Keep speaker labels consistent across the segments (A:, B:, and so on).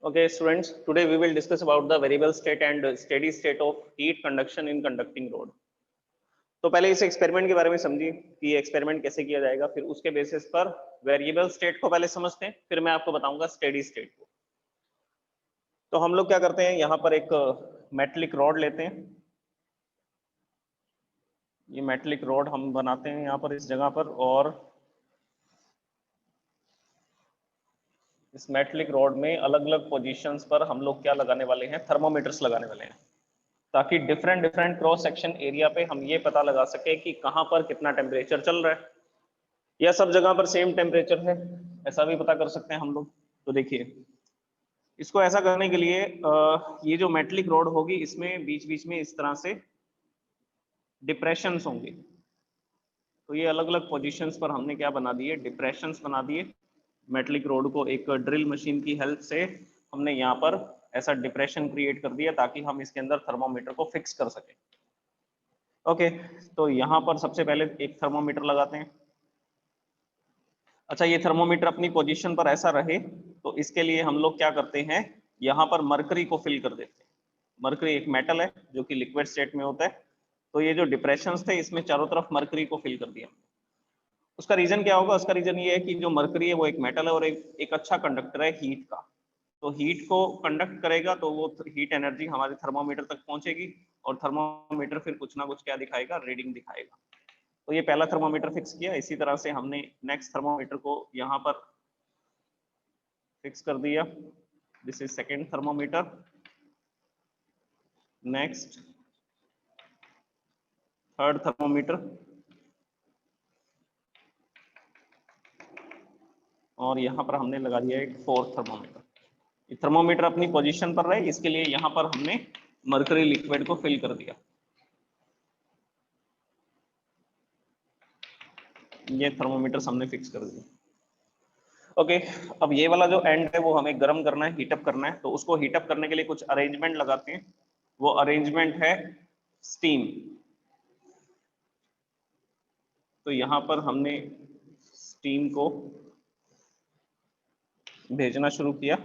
A: Okay, students, today we will discuss about the variable state and steady state of heat conduction in conducting rod. तो पहले इस experiment के बारे में समझिए कि एक्सपेरिमेंट कैसे किया जाएगा, फिर उसके बेसिस पर वेरिएबल स्टेट को पहले समझते हैं, फिर मैं आपको बताऊंगा स्टेडी स्टेट को। तो हम लोग क्या करते हैं, यहाँ पर एक मेटलिक रॉड लेते हैं। ये मेटलिक रॉड हम बनाते हैं यहाँ पर इस जगह पर, और इस मेटलिक रॉड में अलग अलग पोजीशंस पर हम लोग क्या लगाने वाले हैं, थर्मोमीटर्स लगाने वाले हैं, ताकि different different cross section area पे हम ये पता लगा सके कि कहाँ पर कितना टेम्परेचर चल रहा है, या सब जगह पर सेम टेम्परेचर है, ऐसा भी पता कर सकते हैं हम लोग। तो देखिए, इसको ऐसा करने के लिए ये जो मेटलिक रॉड होगी, इसमें बीच बीच में इस तरह से डिप्रेशंस होंगे। तो ये अलग अलग पोजीशंस पर हमने क्या बना दिए, डिप्रेशंस बना दिए। मेटलिक रॉड को एक ड्रिल मशीन की हेल्प से हमने यहाँ पर ऐसा डिप्रेशन क्रिएट कर दिया ताकि हम इसके अंदर थर्मोमीटर को फिक्स कर सकें। ओके, तो यहाँ पर सबसे पहले एक थर्मोमीटर लगाते हैं। अच्छा, ये थर्मोमीटर अपनी पोजीशन पर ऐसा रहे, तो इसके लिए हम लोग क्या करते हैं, यहाँ पर मरकरी को फिल कर देते हैं। मरकरी एक मेटल है जो कि लिक्विड स्टेट में होता है, तो ये जो डिप्रेशंस थे इसमें चारों तरफ मरकरी को फिल कर दिया। उसका रीजन क्या होगा, उसका रीजन ये है कि जो मरकरी है वो एक मेटल है और एक अच्छा कंडक्टर है हीट का। तो हीट को कंडक्ट करेगा तो वो हीट एनर्जी हमारे थर्मोमीटर तक पहुंचेगी, और थर्मोमीटर फिर कुछ ना कुछ क्या दिखाएगा, रीडिंग दिखाएगा। तो ये पहला थर्मोमीटर फिक्स किया। इसी तरह से हमने नेक्स्ट थर्मोमीटर को यहाँ पर फिक्स कर दिया। This is second thermometer. Next third thermometer, और यहाँ पर हमने लगा दिया एक फोर्थ थर्मोमीटर। ये थर्मोमीटर अपनी पोजीशन पर रहे, इसके लिए यहाँ पर हमने मरकरी लिक्विड को फिल कर दिया। ये थर्मोमीटर हमने फिक्स कर दिया। ओके, अब ये वाला जो एंड है वो हमें गर्म करना है, हीटअप करना है। तो उसको हीटअप करने के लिए कुछ अरेंजमेंट लगाते हैं। वो अरेंजमेंट है स्टीम। तो यहाँ पर हमने स्टीम को भेजना शुरू किया।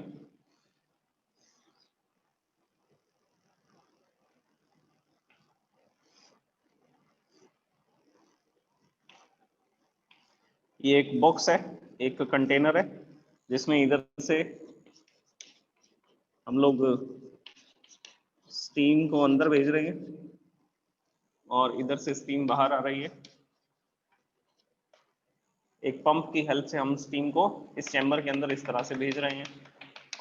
A: ये एक बॉक्स है, एक कंटेनर है, जिसमें इधर से हम लोग स्टीम को अंदर भेज रहे हैं और इधर से स्टीम बाहर आ रही है। एक पंप की हेल्प से हम स्टीम को इस चैम्बर के अंदर इस तरह से भेज रहे हैं,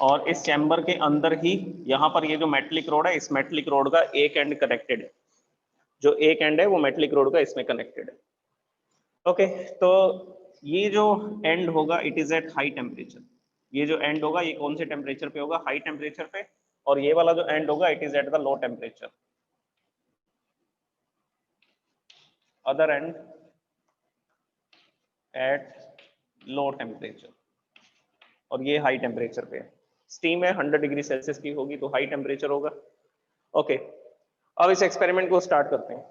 A: और इस चैम्बर के अंदर ही यहाँ पर ये जो मेटलिक रोड है, इस मेटलिक रोड का एक एंड कनेक्टेड है। जो एक एंड है वो मेटलिक रोड का इसमें कनेक्टेड है। ओके, तो ये जो एंड होगा it is at high temperature. ये जो एंड होगा ये कौन से टेम्परेचर पे होगा, हाई टेम्परेचर पे। और ये वाला जो एंड होगा it is at the low temperature, other and at low temperature, और ये हाई टेम्परेचर पे है। स्टीम है 100 डिग्री सेल्सियस की होगी, तो हाई टेम्परेचर होगा। ओके, अब इस एक्सपेरिमेंट को स्टार्ट करते हैं।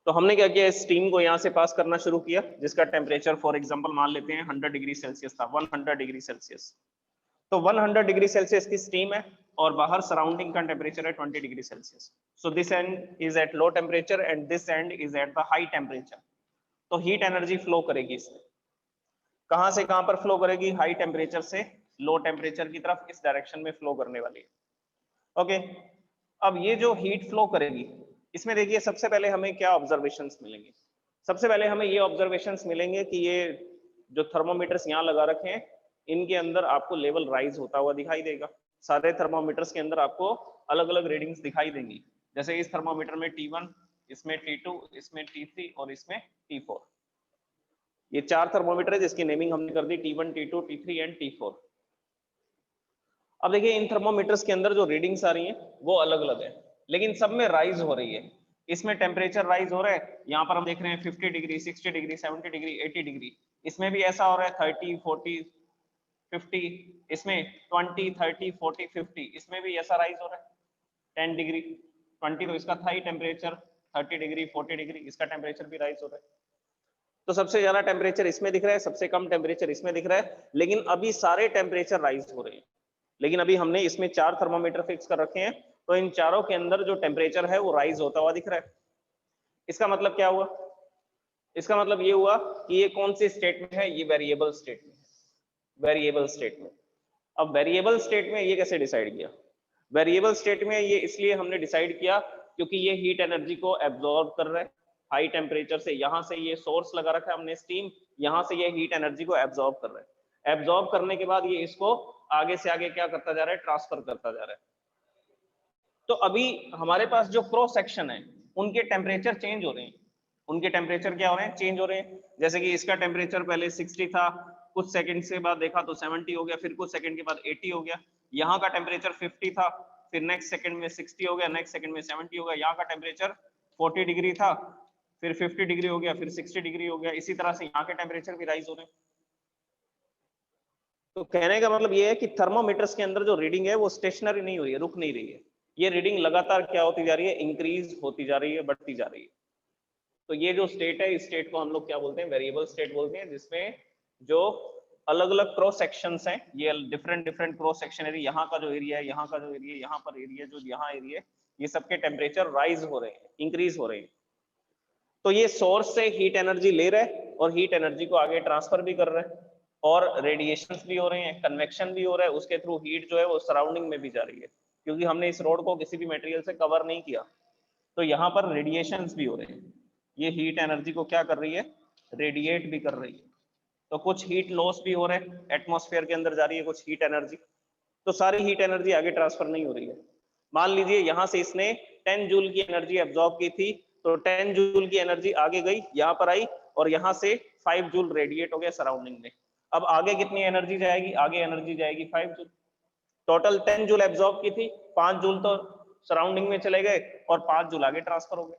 A: तो हमने क्या किया, स्टीम को यहाँ से पास करना शुरू किया, जिसका टेम्परेचर फॉर एग्जांपल मान लेते हैं 100 डिग्री सेल्सियस था, 100 डिग्री सेल्सियस। तो 100 डिग्री सेल्सियस की स्टीम है, और बाहर सराउंडिंग का टेम्परेचर है 20 degree Celsius. So this and is at low temperature and this and is at the high temperature. तो हीट एनर्जी फ्लो करेगी इसमें, कहां से कहां पर फ्लो करेगी, हाई टेम्परेचर से लो टेम्परेचर की तरफ, इस डायरेक्शन में फ्लो करने वाली है। ओके, अब ये जो हीट फ्लो करेगी, इसमें देखिए सबसे पहले हमें क्या ऑब्जर्वेशंस मिलेंगे। सबसे पहले हमें ये ऑब्जर्वेशंस मिलेंगे कि ये जो थर्मोमीटर्स यहाँ लगा रखे हैं, इनके अंदर आपको लेवल राइज होता हुआ दिखाई देगा। सारे थर्मोमीटर्स के अंदर आपको अलग अलग रीडिंग्स दिखाई देंगी। जैसे इस थर्मोमीटर में T1, इसमें T2, इसमें T3 और इसमें T4। ये चार थर्मोमीटर है जिसकी नेमिंग हमने कर दी T1, T2, T3 and T4। अब देखिए, इन थर्मोमीटर्स के अंदर जो रीडिंग्स आ रही हैं वो अलग अलग है, लेकिन सब में राइज हो रही है। इसमें टेम्परेचर राइज हो रहा है, यहाँ पर हम देख रहे हैं 50 डिग्री, 60 डिग्री, 70 डिग्री, 80 डिग्री। इसमें भी ऐसा हो रहा है 30, 40, 50। इसमें 20, 30, 40, 50, इसमें भी ऐसा राइज हो रहा है 10 डिग्री। 20 तो इसका था ही टेम्परेचर, 30 डिग्री, 40 डिग्री, इसका टेम्परेचर भी राइज हो रहा है। तो सबसे ज्यादा टेम्परेचर इसमें दिख रहा है, सबसे कम टेम्परेचर इसमें दिख रहा है, लेकिन अभी सारे टेम्परेचर राइज हो रहे हैं। लेकिन अभी हमने इसमें 4 थर्मोमीटर फिक्स कर रखे हैं, तो इन चारों के अंदर जो टेम्परेचर है वो राइज होता हुआ दिख रहा है। इसका मतलब क्या हुआ? इसका मतलब ये हुआ कि ये कौन सी स्टेट में है, ये वेरिएबल स्टेट में है, वेरिएबल स्टेट में। अब वेरिएबल स्टेट में ये कैसे डिसाइड किया? वेरिएबल स्टेट में ये इसलिए हमने डिसाइड किया क्योंकि ये हीट एनर्जी को एब्जॉर्ब कर रहा है हाई टेम्परेचर से। यहां से ये सोर्स लगा रखा है हमने स्टीम, यहां से ये हीट एनर्जी को एब्जॉर्ब कर रहा है। एब्जॉर्ब करने के बाद ये इसको आगे से आगे क्या करता जा रहा है, ट्रांसफर करता जा रहा है। तो अभी हमारे पास जो क्रॉस सेक्शन है उनके टेम्परेचर चेंज हो रहे हैं, उनके टेम्परेचर क्या हो रहे हैं, चेंज हो रहे हैं। जैसे कि इसका टेम्परेचर पहले 60 था, कुछ सेकंड से बाद देखा तो 70 हो गया, फिर कुछ सेकंड के बाद 80 हो गया। यहाँ का टेम्परेचर 50 था, फिर नेक्स्ट सेकंड में 60 हो गया, नेक्स्ट सेकंड में 70 हो गया। यहाँ का टेम्परेचर 40 डिग्री था, फिर 50 डिग्री हो गया, फिर 60 डिग्री हो गया। इसी तरह से यहाँ के टेम्परेचर भी राइज हो रहे हैं। तो कहने का मतलब ये है कि थर्मोमीटर्स के अंदर जो रीडिंग है वो स्टेशनरी नहीं हो रही है, रुक नहीं रही है। ये रीडिंग लगातार क्या होती जा रही है, इंक्रीज होती जा रही है, बढ़ती जा रही है। तो ये जो स्टेट है, इस स्टेट को हम लोग क्या बोलते हैं, वेरिएबल स्टेट बोलते हैं, जिसमें जो अलग अलग क्रॉस सेक्शंस हैं, ये different different cross section area, यहाँ का जो एरिया है, यहाँ का जो एरिया, यहाँ पर एरिया, जो यहाँ एरिया, ये सबके टेम्परेचर राइज हो रहे हैं, इंक्रीज हो रहे हैं। तो ये सोर्स से हीट एनर्जी ले रहा है और हीट एनर्जी को आगे ट्रांसफर भी कर रहा है, और रेडिएशन भी हो रहे हैं, कन्वेक्शन भी हो रहा है, उसके थ्रू हीट जो है वो सराउंडिंग में भी जा रही है, क्योंकि हमने इस रोड को किसी भी मटेरियल से कवर नहीं किया। तो यहाँ पर रेडिएशंस भी हो रहे हैं, ये हीट एनर्जी को क्या कर रही है, रेडिएट भी कर रही है। तो कुछ हीट लॉस भी हो रहे हैं, एटमॉस्फेयर के अंदर जा रही है कुछ हीट एनर्जी, तो सारी हीट एनर्जी आगे ट्रांसफर नहीं हो रही है। मान लीजिए यहाँ से इसने 10 जूल की एनर्जी एब्जॉर्ब की थी, तो 10 जूल की एनर्जी आगे गई, यहाँ पर आई, और यहाँ से 5 जूल रेडिएट हो गया सराउंडिंग में। अब आगे कितनी एनर्जी जाएगी, आगे एनर्जी जाएगी 5 जूल। टोटल 10 जूल एब्जॉर्ब की थी, 5 जूल तो सराउंडिंग में चले गए और 5 जूल आगे ट्रांसफर हो गए।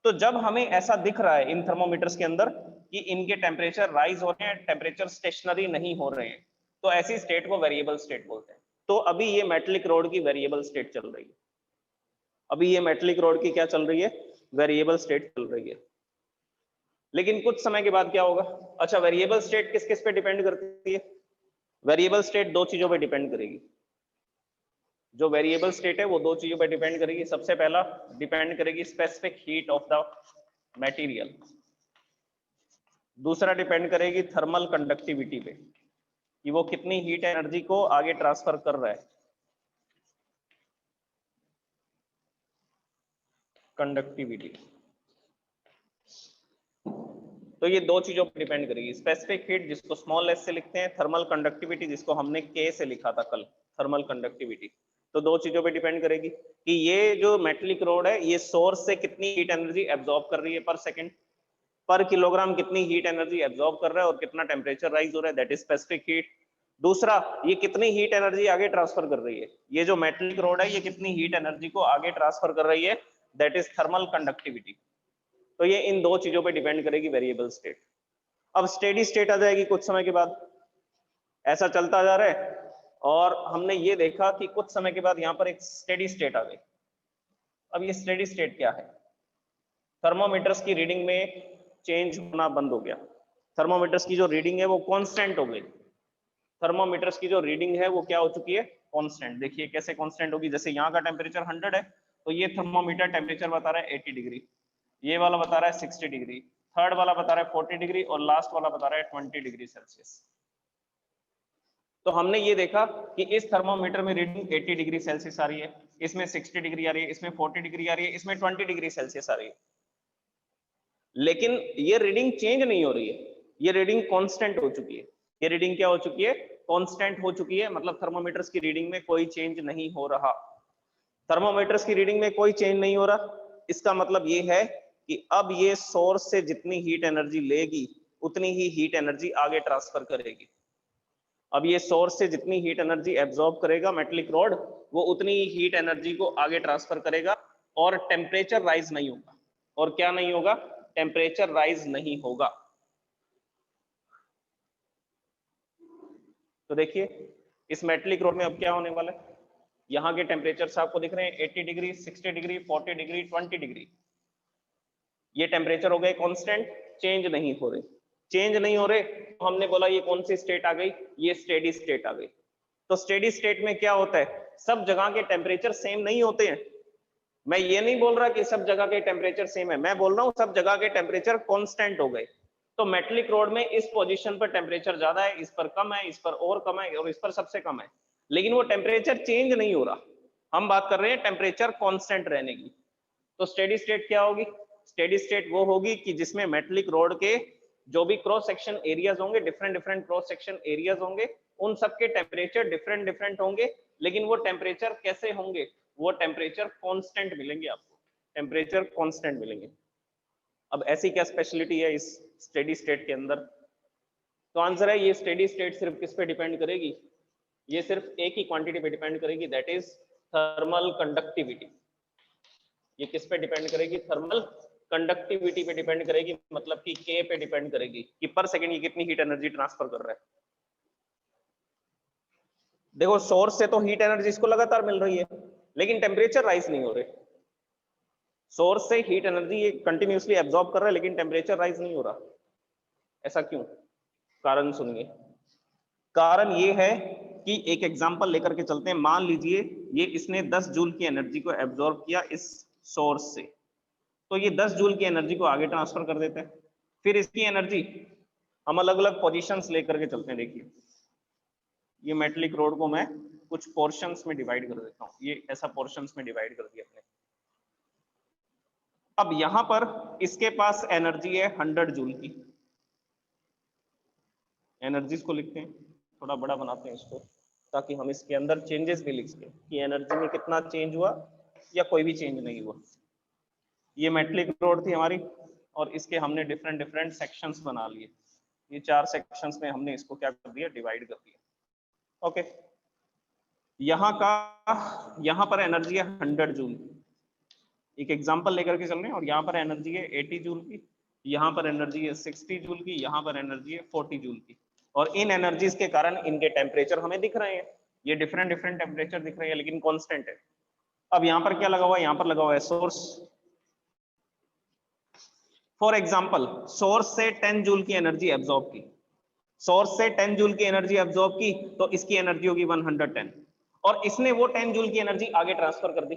A: तो जब हमें ऐसा दिख रहा है इन थर्मोमीटर्स के अंदर कि इनके टेम्परेचर राइज हो रहे हैं, टेम्परेचर स्टेशनरी नहीं हो रहे हैं, तो ऐसी स्टेट को वेरिएबल स्टेट बोलते हैं। तो अभी ये मेटलिक रोड की वेरिएबल स्टेट चल रही है, अभी ये मेटलिक रोड की क्या चल रही है, वेरिएबल स्टेट चल रही है। लेकिन कुछ समय के बाद क्या होगा? अच्छा, वेरिएबल स्टेट किस किस पे डिपेंड करती है? वेरिएबल स्टेट दो चीजों पे डिपेंड करेगी। जो वेरिएबल स्टेट है वो दो चीजों पे डिपेंड करेगी। सबसे पहला डिपेंड करेगी specific heat of the material, दूसरा डिपेंड करेगी थर्मल कंडक्टिविटी पे, कि वो कितनी हीट एनर्जी को आगे ट्रांसफर कर रहा है, कंडक्टिविटी। तो ये दो चीजों पर डिपेंड करेगी, स्पेसिफिक हीट जिसको स्मॉल एस से लिखते हैं, थर्मल कंडक्टिविटी जिसको हमने के से लिखा था कल, थर्मल कंडक्टिविटी। तो दो चीजों पे डिपेंड करेगी कि ये जो मेटलिक रोड है ये सोर्स से कितनी हीट एनर्जी एब्जॉर्ब कर रही है पर सेकंड, पर किलोग्राम कितनी हीट एनर्जी एब्जॉर्ब कर रहा है और कितना टेम्परेचर राइज हो रहा है, दैट इज स्पेसिफिक हीट। दूसरा, ये कितनी हीट एनर्जी आगे ट्रांसफर कर रही है, ये जो मेटलिक रोड है ये कितनी हीट एनर्जी को आगे ट्रांसफर कर रही है, दैट इज थर्मल कंडक्टिविटी। तो ये इन दो चीजों पे डिपेंड करेगी वेरिएबल स्टेट। अब स्टेडी स्टेट आ जाएगी कुछ समय के बाद, ऐसा चलता जा रहा है और हमने ये देखा कि कुछ समय के बाद यहाँ पर एक स्टेडी स्टेट आ गई। अब ये स्टेडी स्टेट क्या है? थर्मोमीटर्स की रीडिंग में चेंज होना बंद हो गया, थर्मोमीटर्स की जो रीडिंग है वो कांस्टेंट हो गई। थर्मोमीटर्स की जो रीडिंग है वो क्या हो चुकी है, कांस्टेंट। देखिए कैसे कांस्टेंट होगी, जैसे यहाँ का टेम्परेचर 100 है, तो ये थर्मोमीटर टेम्परेचर बता रहा है 80 डिग्री, ये वाला बता रहा है 60 डिग्री, थर्ड वाला बता रहा है 40 डिग्री और लास्ट वाला बता रहा है 20 डिग्री सेल्सियस। तो हमने ये देखा कि इस थर्मोमीटर में रीडिंग 80 डिग्री सेल्सियस आ रही है, इसमें 60 डिग्री आ रही है, इसमें 40 डिग्री आ रही है, इसमें 20 डिग्री सेल्सियस आ रही है, लेकिन ये रीडिंग चेंज नहीं हो रही है, ये रीडिंग कांस्टेंट हो चुकी है। ये रीडिंग क्या हो चुकी है, कांस्टेंट हो चुकी है, मतलब थर्मोमीटर्स की रीडिंग में कोई चेंज नहीं हो रहा। थर्मोमीटर्स की रीडिंग में कोई चेंज नहीं हो रहा, इसका मतलब ये है कि अब ये सोर्स से जितनी हीट एनर्जी लेगी उतनी ही हीट एनर्जी आगे ट्रांसफर करेगी। अब ये सोर्स से जितनी हीट एनर्जी एब्जॉर्ब करेगा मेटलिक रॉड, वो उतनी ही हीट एनर्जी को आगे ट्रांसफर करेगा और टेम्परेचर राइज नहीं होगा। और क्या नहीं होगा, टेम्परेचर राइज नहीं होगा। तो देखिए इस मेटलिक रॉड में अब क्या होने वाला है, यहाँ के टेम्परेचर आपको दिख रहे हैं 80 डिग्री, 60 डिग्री, 40 डिग्री, 20 डिग्री। ये टेम्परेचर हो गए कांस्टेंट, चेंज नहीं हो रहे। चेंज नहीं हो रहे तो हमने बोला ये कौन सी स्टेट आ गई, ये स्टेडी स्टेट आ गई। तो स्टेडी स्टेट में क्या होता है, सब जगह के टेम्परेचर सेम नहीं होते हैं। मैं ये नहीं बोल रहा कि सब जगह के टेम्परेचर सेम है, मैं बोल रहा हूँ सब जगह के टेम्परेचर कांस्टेंट हो गए। तो मेटलिक रोड में इस पोजीशन पर टेम्परेचर ज्यादा है, इस पर कम है, इस पर और कम है, और इस पर सबसे कम है, लेकिन वो टेम्परेचर चेंज नहीं हो रहा। हम बात कर रहे हैं टेम्परेचर कांस्टेंट रहने की। तो स्टेडी स्टेट क्या होगी, स्टेडी स्टेट वो होगी कि जिसमें मेटलिक रोड के जो भी क्रॉस सेक्शन एरियाज होंगे, different different cross section areas होंगे, उन सबके टेम्परेचर डिफरेंट डिफरेंट होंगे, लेकिन वो टेम्परेचर कैसे होंगे, वो टेम्परेचर कांस्टेंट मिलेंगे आपको, टेम्परेचर कांस्टेंट मिलेंगे। अब ऐसी क्या स्पेशलिटी है इस स्टेडी स्टेट के अंदर, तो आंसर है ये स्टेडी स्टेट सिर्फ किस पे डिपेंड करेगी, ये सिर्फ एक ही क्वांटिटी पे डिपेंड करेगी, दैट इज थर्मल कंडक्टिविटी। ये किस पे डिपेंड करेगी, थर्मल कंडक्टिविटी पे डिपेंड करेगी, मतलब कि के पे डिपेंड करेगी कि पर सेकंड ये कितनी हीट एनर्जी ट्रांसफर कर रहा है। देखो सोर्स से तो हीट एनर्जी इसको लगातार मिल रही है, लेकिन टेम्परेचर राइज नहीं हो रहे। सोर्स से हीट एनर्जी ये कंटिन्यूसली एब्जॉर्ब कर रहा है, लेकिन टेम्परेचर राइज नहीं हो रहा। ऐसा क्यों, कारण सुनिए। कारण ये है कि एक एग्जांपल लेकर के चलते हैं। मान लीजिए ये इसने 10 जूल की एनर्जी को एब्जॉर्ब किया इस सोर्स से, तो ये 10 जूल की एनर्जी को आगे ट्रांसफर कर देते हैं। फिर इसकी एनर्जी हम अलग अलग पोजीशंस लेकर के चलते हैं। देखिए ये मेटलिक रोड को मैं कुछ पोर्शंस में डिवाइड कर देता हूँ, ये ऐसा पोर्शंस में डिवाइड कर दिया अपने। अब यहां पर इसके पास एनर्जी है 100 जूल की। एनर्जीज को लिखते हैं, थोड़ा बड़ा बनाते हैं इसको, ताकि हम इसके अंदर चेंजेस भी लिख सकें कि एनर्जी में कितना चेंज हुआ या कोई भी चेंज नहीं हुआ। ये मेटलिक रोड थी हमारी, और इसके हमने डिफरेंट डिफरेंट सेक्शंस बना लिए। ये 4 सेक्शंस में हमने इसको क्या कर दिया, डिवाइड कर दिया। ओके, यहाँ पर एनर्जी है 100 जूल की, एक एग्जांपल लेकर के चल रहे हैं, और यहाँ पर एनर्जी है 80 जूल की, यहाँ पर एनर्जी है 60 जूल की, यहाँ पर एनर्जी है 40 जूल की। और इन एनर्जीज के कारण इनके टेम्परेचर हमें दिख रहे हैं, ये डिफरेंट डिफरेंट टेम्परेचर दिख रहे हैं, लेकिन कांस्टेंट है। अब यहाँ पर क्या लगा हुआ है, यहाँ पर लगा हुआ है सोर्स। फॉर एग्जाम्पल सोर्स से 10 जूल की एनर्जी एब्जॉर्ब की, सोर्स से 10 जूल की एनर्जी एब्जॉर्ब की, तो इसकी एनर्जी होगी 110, और इसने वो 10 जूल की एनर्जी आगे ट्रांसफर कर दी,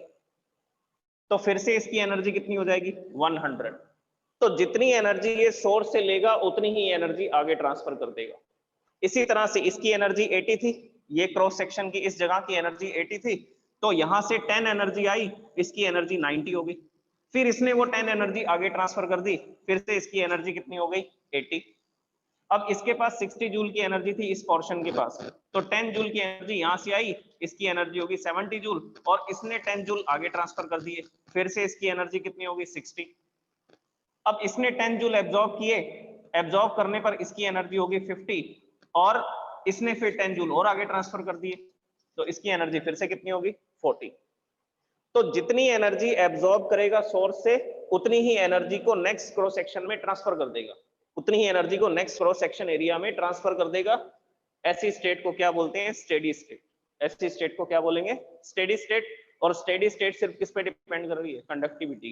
A: तो फिर से इसकी एनर्जी कितनी हो जाएगी, 100। तो जितनी एनर्जी ये सोर्स से लेगा उतनी ही एनर्जी आगे ट्रांसफर कर देगा। इसी तरह से इसकी एनर्जी 80 थी, ये क्रॉस सेक्शन की इस जगह की एनर्जी 80 थी, तो यहां से 10 एनर्जी आई, इसकी एनर्जी 90 हो गई। फिर इसने वो 10 एनर्जी आगे ट्रांसफर कर दी, फिर से इसकी एनर्जी कितनी हो गई, 80। अब इसके पास 60 जूल की एनर्जी थी इस पोर्शन के पास, तो 10 जूल की एनर्जी यहां से आई, इसकी एनर्जी होगी 70 जूल, और इसने 10 जूल आगे ट्रांसफर कर दिए, फिर से इसकी एनर्जी कितनी होगी, 60। अब इसने 10 जूल एब्जॉर्ब किए, एब्जॉर्ब करने पर इसकी एनर्जी होगी 50, और इसने फिर 10 जूल और आगे ट्रांसफर कर दिए, तो इसकी एनर्जी फिर से कितनी होगी, 40। तो जितनी एनर्जी एब्जॉर्ब करेगा सोर्स से, उतनी ही एनर्जी को नेक्स्ट क्रॉस सेक्शन में ट्रांसफर कर देगा, उतनी ही एनर्जी को नेक्स्ट क्रॉस सेक्शन एरिया में ट्रांसफर कर देगा। ऐसी स्टेट को क्या बोलते हैं, स्टेडी स्टेट। ऐसी स्टेट को क्या बोलेंगे, स्टेडी स्टेट। और स्टेडी स्टेट सिर्फ किस पे डिपेंड कर रही है, कंडक्टिविटी,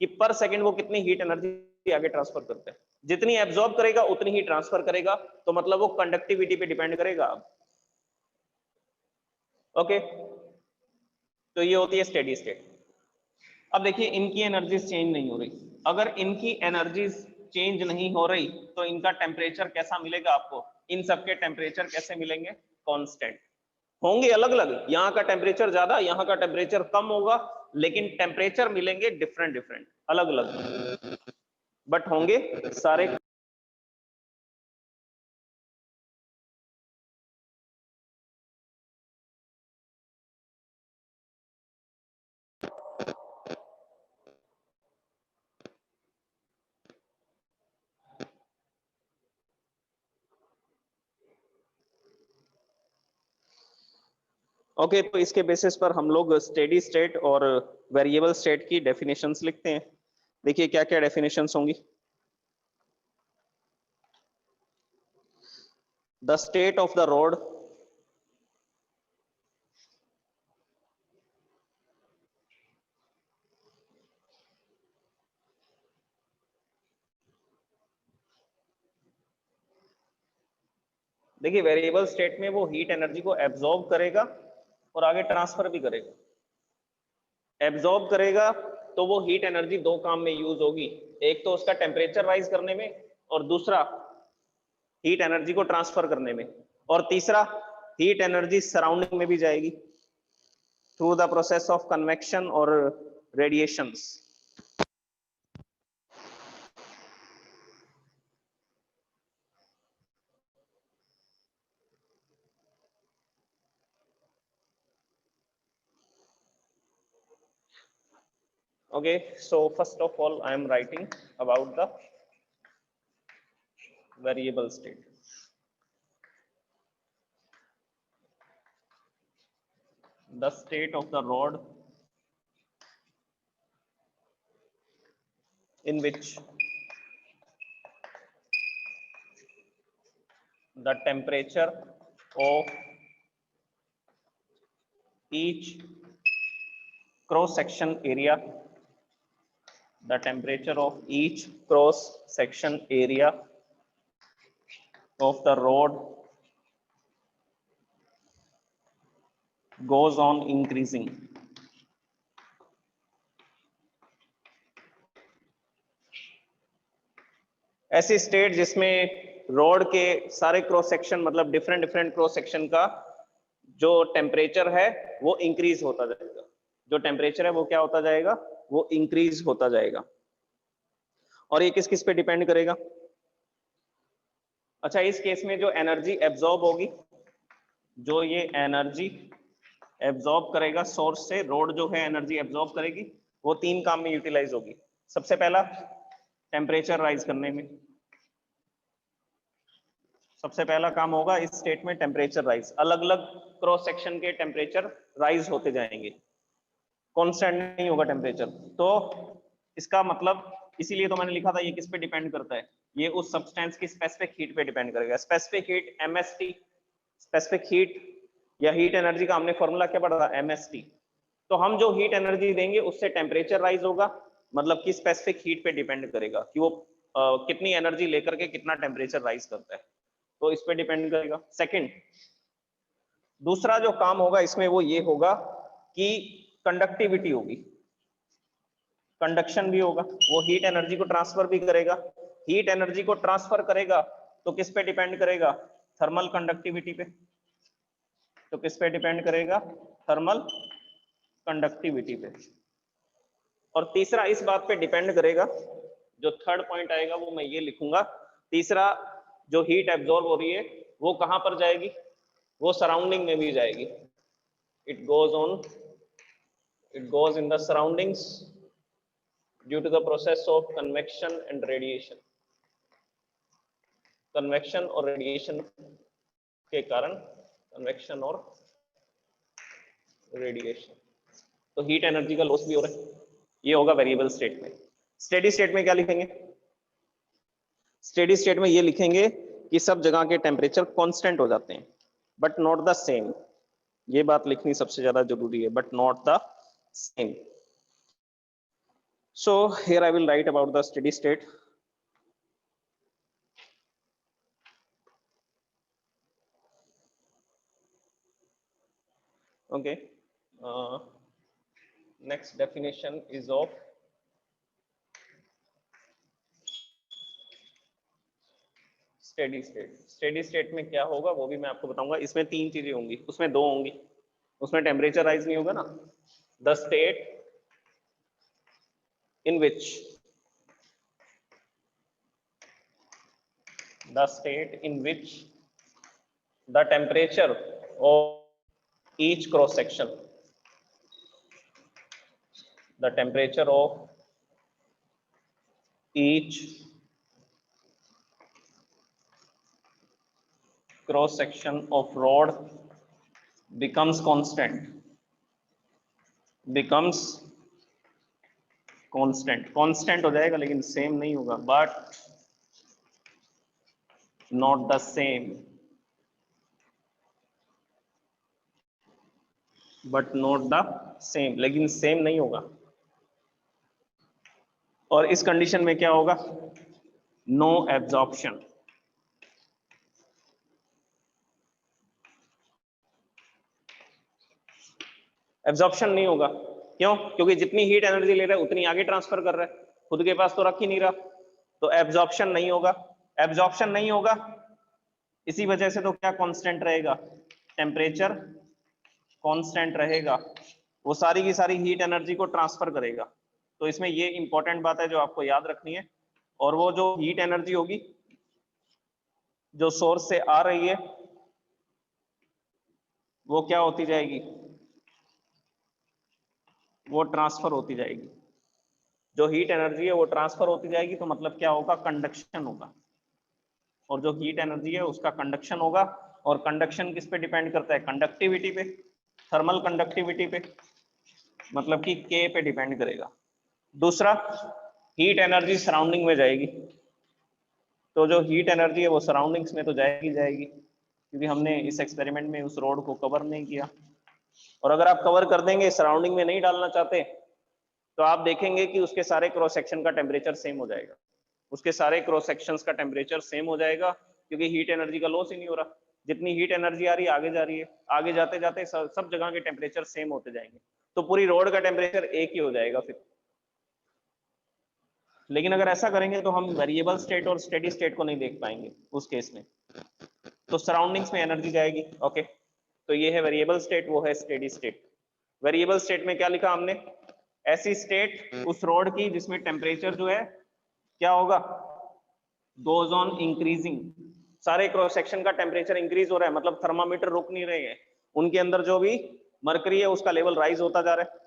A: कि पर सेकंड वो कितनी हीट एनर्जी आगे ट्रांसफर करता है। जितनी एब्जॉर्ब करेगा उतनी ही ट्रांसफर करेगा, तो मतलब वो कंडक्टिविटी पे डिपेंड करेगा। ओके, तो ये होती है स्टेडी स्टेट। अब देखिए इनकी एनर्जीज चेंज नहीं हो रही, अगर इनकी एनर्जीज चेंज नहीं हो रही तो इनका टेम्परेचर कैसा मिलेगा आपको, इन सबके टेम्परेचर कैसे मिलेंगे, कांस्टेंट होंगे। अलग अलग, यहाँ का टेम्परेचर ज्यादा, यहाँ का टेम्परेचर कम होगा, लेकिन टेम्परेचर मिलेंगे डिफरेंट डिफरेंट, अलग अलग, बट होंगे सारे। ओके, तो इसके बेसिस पर हम लोग स्टेडी स्टेट और वेरिएबल स्टेट की डेफिनेशंस लिखते हैं। देखिए क्या क्या डेफिनेशंस होंगी। The state of the road देखिए वेरिएबल स्टेट में वो हीट एनर्जी को एब्जॉर्ब करेगा और आगे ट्रांसफर भी करेगा। एब्जॉर्ब करेगा तो वो हीट एनर्जी दो काम में यूज होगी, एक तो उसका टेम्परेचर राइज करने में और दूसरा हीट एनर्जी को ट्रांसफर करने में, और तीसरा हीट एनर्जी सराउंडिंग में भी जाएगी through the process of convection और radiations. Okay, so first of all I am writing about the variable state. The state of the rod in which the temperature of each cross section area, the temperature of each cross section area of the rod goes on increasing. ऐसी state जिसमें rod के सारे cross section, मतलब different different cross section का जो temperature है वो increase होता जाएगा। जो टेम्परेचर है वो क्या होता जाएगा, वो इंक्रीज होता जाएगा। और ये किस किस पे डिपेंड करेगा? अच्छा, इस केस में जो एनर्जी एब्जॉर्ब होगी, जो ये एनर्जी एब्जॉर्ब करेगा सोर्स से, रोड जो है एनर्जी एब्जॉर्ब करेगी, वो तीन काम में यूटिलाइज होगी। सबसे पहला टेम्परेचर राइज करने में, सबसे पहला काम होगा इस स्टेट में टेम्परेचर राइज। अलग अलग क्रॉस सेक्शन के टेम्परेचर राइज होते जाएंगे, कांस्टेंट नहीं होगा टेम्परेचर। तो इसका मतलब, इसीलिए तो मैंने लिखा था ये किस पे डिपेंड करता है, ये उस सब्सटेंस की स्पेसिफिक हीट पे डिपेंड करेगा। Specific heat MST, specific heat या हीट एनर्जी का हमने फॉर्मूला क्या पढ़ा था, एमएसटी। तो हम जो हीट एनर्जी देंगे उससे टेम्परेचर राइज होगा, मतलब कि स्पेसिफिक हीट पे डिपेंड करेगा कि वो कितनी एनर्जी लेकर के कितना टेम्परेचर राइज करता है, तो इस पे डिपेंड करेगा। सेकंड, दूसरा जो काम होगा इसमें वो ये होगा कि कंडक्टिविटी होगी, कंडक्शन भी होगा। वो हीट एनर्जी को ट्रांसफर भी करेगा। हीट एनर्जी को ट्रांसफर करेगा तो किस पे डिपेंड करेगा, थर्मल कंडक्टिविटी पे। तो किस पे डिपेंड करेगा, थर्मल कंडक्टिविटी पे। और तीसरा इस बात पे डिपेंड करेगा, जो थर्ड पॉइंट आएगा वो मैं ये लिखूंगा, तीसरा जो हीट एब्जॉर्ब हो रही है वो कहां पर जाएगी, वो सराउंडिंग में भी जाएगी। It goes in the surroundings due to the process of convection and radiation. Convection और रेडिएशन के कारण, कन्वेक्शन और रेडिएशन, तो हीट एनर्जी का लॉस भी हो रहा है। ये होगा वेरिएबल स्टेट में। स्टेडी स्टेट में क्या लिखेंगे, स्टेडी स्टेट में ये लिखेंगे कि सब जगह के टेम्परेचर कांस्टेंट हो जाते हैं, बट नॉट द सेम। ये बात लिखनी सबसे ज्यादा जरूरी है, but not the same. So here I will write about the steady state. Okay. Next definition is of steady state. Steady state में क्या होगा वो भी मैं आपको बताऊंगा। इसमें तीन चीजें होंगी, उसमें दो होंगी। उसमें टेम्परेचर राइज नहीं होगा ना। The state in which the temperature of each cross section, the temperature of each cross section of rod becomes constant, constant हो जाएगा, लेकिन सेम नहीं होगा, बट नॉट द सेम, लेकिन सेम नहीं होगा। और इस कंडीशन में क्या होगा, नो एब्जॉर्प्शन, एब्जॉर्प्शन नहीं होगा। क्यों? क्योंकि जितनी हीट एनर्जी ले रहा है उतनी आगे ट्रांसफर कर रहा है, खुद के पास तो रख ही नहीं रहा, तो एब्जॉर्प्शन नहीं होगा। एब्जॉर्प्शन नहीं होगा, इसी वजह से तो क्या कांस्टेंट रहेगा, टेम्परेचर कांस्टेंट रहेगा, वो सारी की सारी हीट एनर्जी को ट्रांसफर करेगा। तो इसमें ये इंपॉर्टेंट बात है जो आपको याद रखनी है। और वो जो हीट एनर्जी होगी जो सोर्स से आ रही है वो क्या होती जाएगी, वो ट्रांसफर होती जाएगी। जो हीट एनर्जी है वो ट्रांसफर होती जाएगी, तो मतलब क्या होगा, कंडक्शन होगा। और जो हीट एनर्जी है उसका कंडक्शन होगा, और कंडक्शन किस पे डिपेंड करता है, कंडक्टिविटी पे, थर्मल कंडक्टिविटी पे, मतलब कि के पे डिपेंड करेगा। दूसरा, हीट एनर्जी सराउंडिंग में जाएगी, तो जो हीट एनर्जी है वो सराउंडिंग्स में तो जाएगी जाएगी, क्योंकि हमने इस एक्सपेरिमेंट में उस रोड को कवर नहीं किया। और अगर आप कवर कर देंगे, सराउंडिंग में नहीं डालना चाहते, तो आप देखेंगे कि उसके सारे क्रॉस सेक्शन का टेम्परेचर सेम हो जाएगा, उसके सारे क्रॉस सेक्शंस का टेम्परेचर सेम हो जाएगा, क्योंकि हीट एनर्जी का लॉस ही नहीं हो रहा। जितनी हीट एनर्जी आ रही है आगे जा रही है, आगे जाते जाते सब जगह के टेम्परेचर सेम होते जाएंगे, तो पूरी रोड का टेम्परेचर एक ही हो जाएगा फिर। लेकिन अगर ऐसा करेंगे तो हम वेरिएबल स्टेट और स्टेडी स्टेट को नहीं देख पाएंगे उस केस में, तो सराउंडिंग्स में एनर्जी जाएगी। ओके, तो ये है वेरिएबल स्टेट, वो है स्टेडी स्टेट। वेरिएबल स्टेट में क्या लिखा हमने, ऐसी स्टेट उस रोड की जिसमें टेम्परेचर जो है क्या होगा, गोज ऑन इंक्रीजिंग, सारे क्रॉस सेक्शन का टेम्परेचर इंक्रीज हो रहा है, मतलब थर्मामीटर रुक नहीं रहे हैं, उनके अंदर जो भी मरकरी है उसका लेवल राइज होता जा रहा है,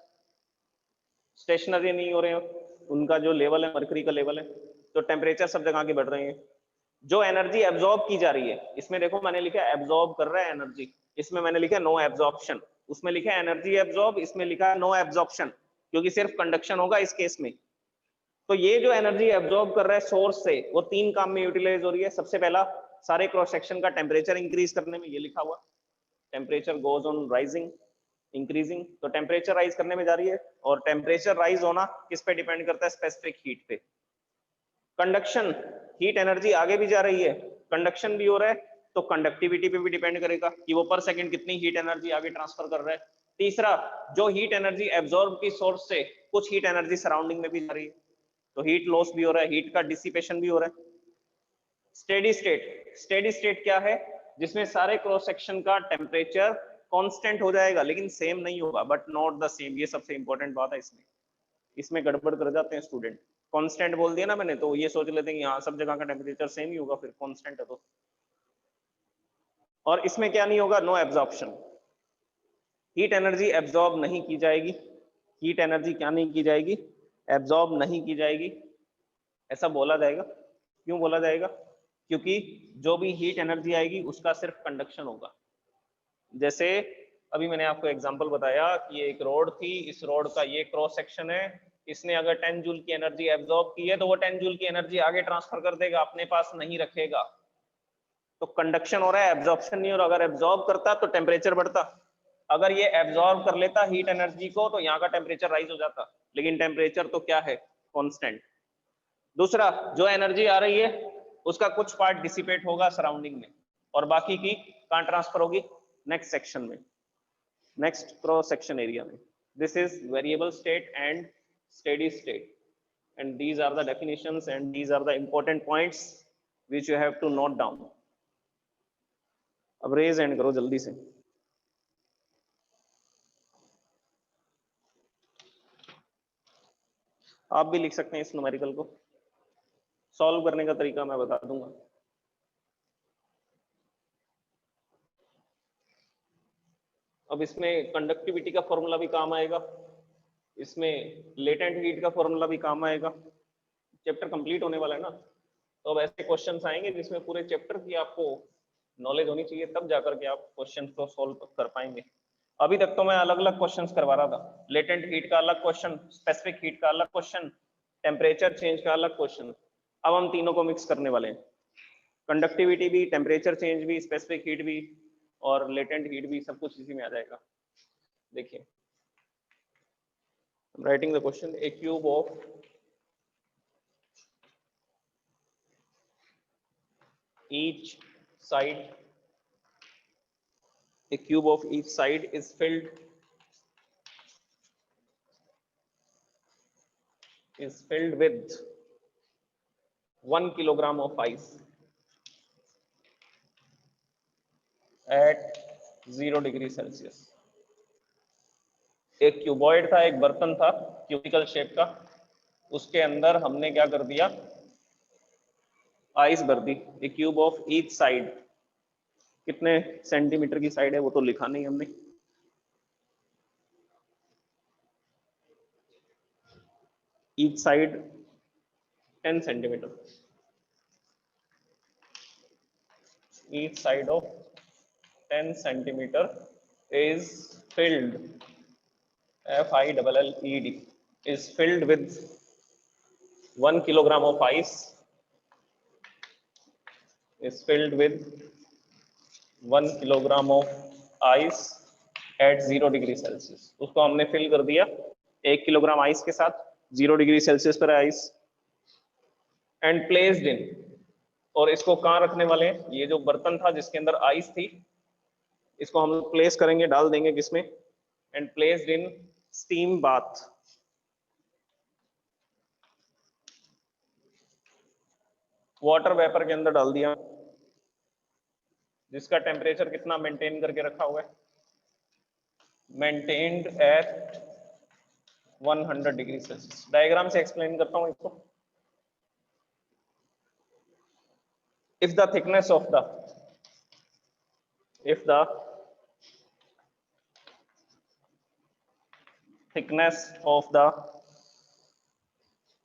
A: स्टेशनरी नहीं हो रहे हैं, उनका जो लेवल है मरकरी का लेवल है, तो टेम्परेचर सब जगह के बढ़ रहे हैं। जो एनर्जी एब्जॉर्ब की जा रही है, इसमें देखो मैंने लिखा है एब्जॉर्ब कर रहा है एनर्जी, इसमें मैंने लिखा है नो एब्जॉर्प्शन, उसमें लिखा है एनर्जी एब्जॉर्ब, इसमें लिखा है नो एब्जॉर्प्शन, क्योंकि सिर्फ कंडक्शन होगा इस केस में। तो ये जो एनर्जी एब्जॉर्ब कर रहा है सोर्स से, वो तीन काम में यूटिलाइज हो रही है। सबसे पहला, सारे क्रॉस सेक्शन का टेम्परेचर इंक्रीज करने में, ये लिखा हुआ temperature goes on rising increasing, तो टेम्परेचर राइज करने में जा रही है, और टेम्परेचर राइज होना किस पे डिपेंड करता है, स्पेसिफिक हीट पे। कंडक्शन, हीट एनर्जी आगे भी जा रही है, कंडक्शन भी हो रहा है, तो कंडक्टिविटी पे भी डिपेंड करेगा कि वो पर सेकंड कितनी हीट एनर्जी आगे ट्रांसफर कर रहा है। तीसरा, जो हीट एनर्जी एब्जॉर्ब की सोर्स से, कुछ हीट एनर्जी सराउंडिंग में भी जा रही है, तो हीट लॉस भी हो रहा है, हीट का डिसिपेशन भी हो रहा है। स्टेडी स्टेट, स्टेडी स्टेट क्या है, जिसमें सारे क्रॉस सेक्शन का टेम्परेचर कांस्टेंट हो जाएगा, लेकिन सेम नहीं होगा, बट नॉट द सेम, ये सबसे इंपॉर्टेंट बात है इसमें, इसमें गड़बड़ कर जाते हैं स्टूडेंट। कांस्टेंट बोल दिया ना मैंने, तो ये सोच लेते हैं कि हाँ सब जगह का टेम्परेचर सेम ही होगा, फिर कांस्टेंट है तो। और इसमें क्या नहीं होगा, no absorption, heat energy absorb नहीं की जाएगी। हीट एनर्जी क्या नहीं की जाएगी, एब्जॉर्ब नहीं की जाएगी, ऐसा बोला जाएगा। क्यों बोला जाएगा, क्योंकि जो भी हीट एनर्जी आएगी उसका सिर्फ कंडक्शन होगा। जैसे अभी मैंने आपको एग्जांपल बताया कि ये एक रोड थी, इस रोड का ये क्रॉस सेक्शन है, इसने अगर 10 जूल की एनर्जी एब्जॉर्ब की है तो वो 10 जूल की एनर्जी आगे ट्रांसफर कर देगा, अपने पास नहीं रखेगा, तो कंडक्शन हो रहा है, एब्जॉर्प्शन नहीं हो रहा। अगर एब्जॉर्ब करता तो टेम्परेचर बढ़ता, अगर ये एब्जॉर्ब कर लेता हीट एनर्जी को तो यहाँ का टेम्परेचर राइज हो जाता, लेकिन टेम्परेचर तो क्या है, कांस्टेंट। दूसरा, जो एनर्जी आ रही है उसका कुछ पार्ट डिसिपेट होगा सराउंडिंग में, और बाकी की कहाँ ट्रांसफर होगी, नेक्स्ट सेक्शन में, नेक्स्ट क्रॉस सेक्शन एरिया में। This is variable state and steady state, and these are the definitions and these are the important points which you have to note down. अब raise and करो जल्दी से। आप भी लिख सकते हैं इस न्यूमेरिकल को, सॉल्व करने का तरीका मैं बता दूंगा। अब इसमें कंडक्टिविटी का फॉर्मूला भी काम आएगा, इसमें लेटेंट हीट का फॉर्मूला भी काम आएगा। चैप्टर कंप्लीट होने वाला है ना, तो अब ऐसे क्वेश्चंस आएंगे जिसमें पूरे चैप्टर की आपको नॉलेज होनी चाहिए, तब जाकर के आप क्वेश्चंस को सॉल्व कर पाएंगे। अभी तक तो मैं अलग अलग क्वेश्चंस करवा रहा था, लेटेंट हीट का अलग क्वेश्चन, स्पेसिफिक हीट का अलग क्वेश्चन, टेम्परेचर चेंज का अलग क्वेश्चन। अब हम तीनों को मिक्स करने वाले हैं, कंडक्टिविटी भी, टेम्परेचर चेंज भी, स्पेसिफिक हीट भी और लेटेंट हीट भी, सब कुछ इसी में आ जाएगा। देखिए, writing the question, A cube of each side, a cube of each side is filled is filled with 1 kilogram of ice at 0 degree Celsius. एक क्यूबॉइड था, एक बर्तन था क्यूबिकल शेप का, उसके अंदर हमने क्या कर दिया, आइस भर दी। ए क्यूब ऑफ ईच साइड, कितने सेंटीमीटर की साइड है वो तो लिखा नहीं हमने, each side 10 centimetre, each side of 10 centimeter is filled, FILLED, is filled with 1 kilogram of ice, is filled with 1 kilogram of ice at 0 degree Celsius. उसको हमने फिल कर दिया 1 किलोग्राम आइस के साथ, 0 डिग्री सेल्सियस पर आइस, एंड प्लेस्ड इन, और इसको कहाँ रखने वाले हैं, ये जो बर्तन था जिसके अंदर आइस थी, इसको हम प्लेस करेंगे, डाल देंगे किसमें, and placed in steam bath. Water vapour के अंदर डाल दिया, जिसका टेम्परेचर कितना मेंटेन करके रखा हुआ है, maintained eight 100 degree Celsius. Diagram से एक्सप्लेन करता हूं इसको। if the thickness of the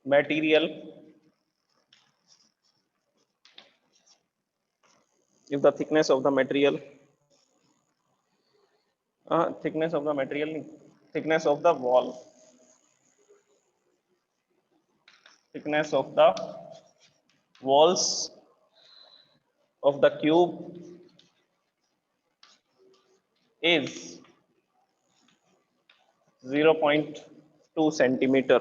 A: material, if the thickness of the material thickness of the material नहीं, thickness of the wall, thickness of the walls of the cube is 0.2 centimetre,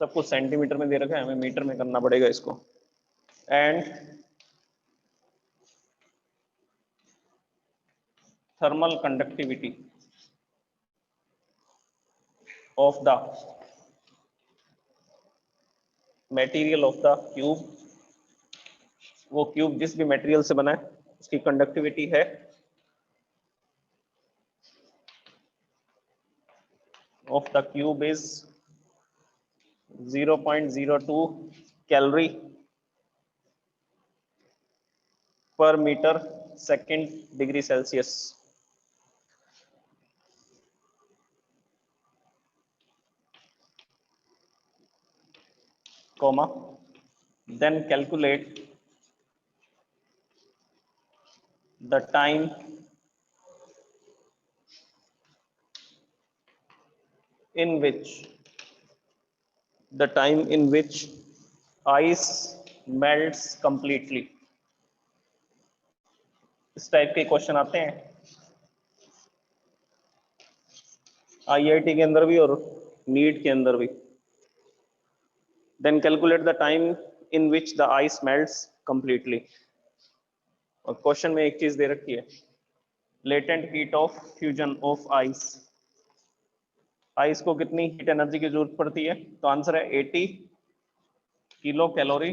A: सब कुछ centimetre में दे रखा है, हमें मीटर में करना पड़ेगा इसको, and thermal conductivity of the material of the cube, वो क्यूब जिस भी मटेरियल से बना है उसकी कंडक्टिविटी है of the cube is 0.02 calorie per meter second degree Celsius. Comma, then calculate the time in which ice melts completely. इस type के क्वेश्चन आते हैं IIT के अंदर भी और नीट के अंदर भी। Then calculate the time in which the ice melts completely. और क्वेश्चन में एक चीज दे रखी है, latent heat of fusion of ice. Ice को कितनी हीट एनर्जी की जरूरत पड़ती है, तो आंसर है 80 kilo calorie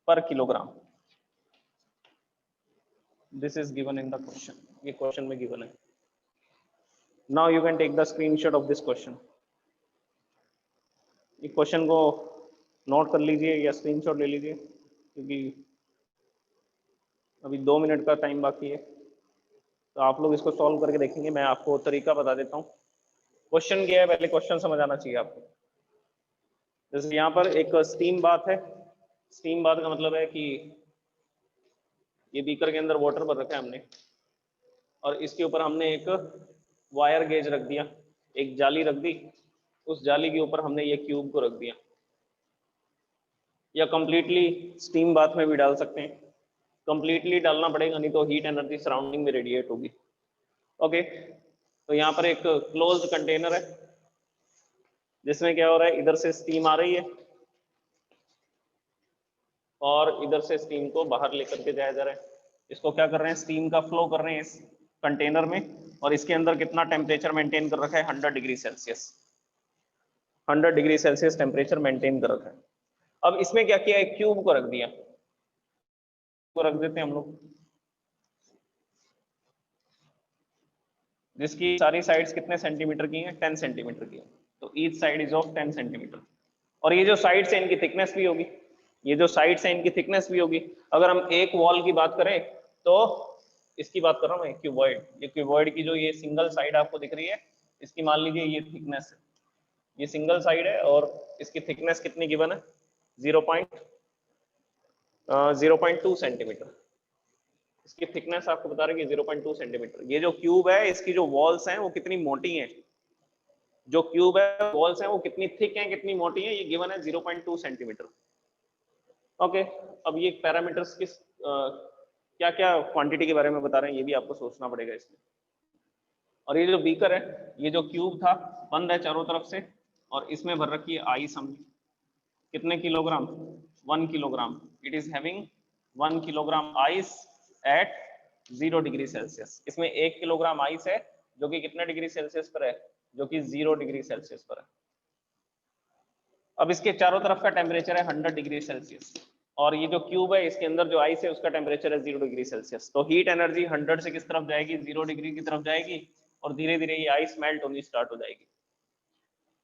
A: per kilogram. This is given in the question, ये क्वेश्चन में गिवन है। Now you can take the screenshot of this question. ये क्वेश्चन को नोट कर लीजिए या स्क्रीनशॉट ले लीजिए, क्योंकि अभी 2 मिनट का टाइम बाकी है, तो आप लोग इसको सॉल्व करके देखेंगे। मैं आपको तरीका बता देता हूँ। क्वेश्चन क्या है, पहले क्वेश्चन समझ आना चाहिए आपको। जैसे यहाँ पर एक स्टीम बाथ है। स्टीम बाथ का मतलब है कि ये बीकर के अंदर वाटर भर रखा है हमने, और इसके ऊपर हमने एक वायर गेज रख दिया, एक जाली रख दी, उस जाली के ऊपर हमने ये क्यूब को रख दिया, या कंप्लीटली स्टीम बाथ में भी डाल सकते हैं। कंप्लीटली डालना पड़ेगा, नहीं तो हीट एनर्जी सराउंडिंग में रेडिएट होगी। ओके, तो यहाँ पर एक क्लोज्ड कंटेनर है जिसमें क्या हो रहा है, इधर से स्टीम आ रही है और इधर से स्टीम को बाहर लेकर के जाया जा रहा है। इसको क्या कर रहे हैं, स्टीम का फ्लो कर रहे हैं इस कंटेनर में, और इसके अंदर कितना टेम्परेचर मेंटेन कर रखा है, 100 degree Celsius. 100 degree Celsius temperature maintain कर रखा है। अब इसमें क्या किया है, क्यूब को रख दिया, को रख देते हैं हम लोग, जिसकी सारी साइड्स कितने सेंटीमीटर की हैं, 10 सेंटीमीटर की है, तो each side is of 10 centimetre. और ये जो साइड्स है इनकी थिकनेस भी होगी, ये जो साइड्स है इनकी थिकनेस भी होगी। अगर हम एक वॉल की बात करें तो इसकी बात कर रहा हूँ मैं, क्यूबॉइड, ये क्यूबॉइड की जो ये सिंगल साइड आपको दिख रही है, इसकी मान लीजिए ये थिकनेस है, ये सिंगल साइड है और इसकी थिकनेस कितनी गिवन है, 0.2 सेंटीमीटर। इसकी थिकनेस आपको बता रही है 0.2 सेंटीमीटर। ये जो क्यूब है इसकी जो वॉल्स हैं वो कितनी मोटी हैं, जो क्यूब है वॉल्स हैं वो कितनी थिक हैं, कितनी मोटी हैं, ये गिवन है 0.2 सेंटीमीटर। ओके, अब ये पैरामीटर्स किस क्या क्या क्वांटिटी के बारे में बता रहे हैं, ये भी आपको सोचना पड़ेगा इसमें। और ये जो बीकर है, ये जो क्यूब था बंद है चारों तरफ से, और इसमें भर रखी है आइस हमने, कितने kilogram, 1 kilogram. It is having 1 kilogram ice eight 0 degree Celsius. इसमें 1 किलोग्राम आइस है जो कि कितने डिग्री सेल्सियस पर है, जो कि 0 डिग्री सेल्सियस पर है। अब इसके चारों तरफ का टेम्परेचर है 100 डिग्री सेल्सियस, और ये जो क्यूब है इसके अंदर जो आइस है उसका टेम्परेचर है 0 डिग्री सेल्सियस। तो हीट एनर्जी 100 से किस तरफ जाएगी, 0 डिग्री की तरफ जाएगी, और धीरे धीरे ये आइस मेल्ट होनी स्टार्ट हो जाएगी।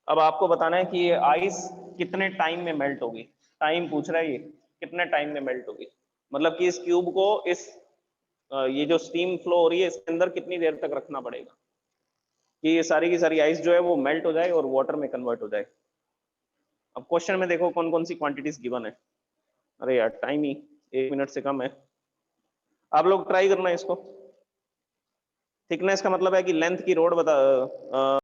A: अब आपको बताना है कि ये आइस कितने टाइम में मेल्ट होगी, टाइम पूछ रहा है ये, कितने टाइम में मेल्ट होगी, मतलब कि इस क्यूब को इस ये जो स्टीम फ्लो हो रही है इसके अंदर कितनी देर तक रखना पड़ेगा कि ये सारी की सारी आइस जो है वो मेल्ट हो जाए और वाटर में कन्वर्ट हो जाए। अब क्वेश्चन में देखो कौन कौन सी क्वांटिटीज गिवन है। अरे यार टाइम ही 1 मिनट से कम है, आप लोग ट्राई करना इसको। थिकनेस का मतलब है कि लेंथ की रोड बता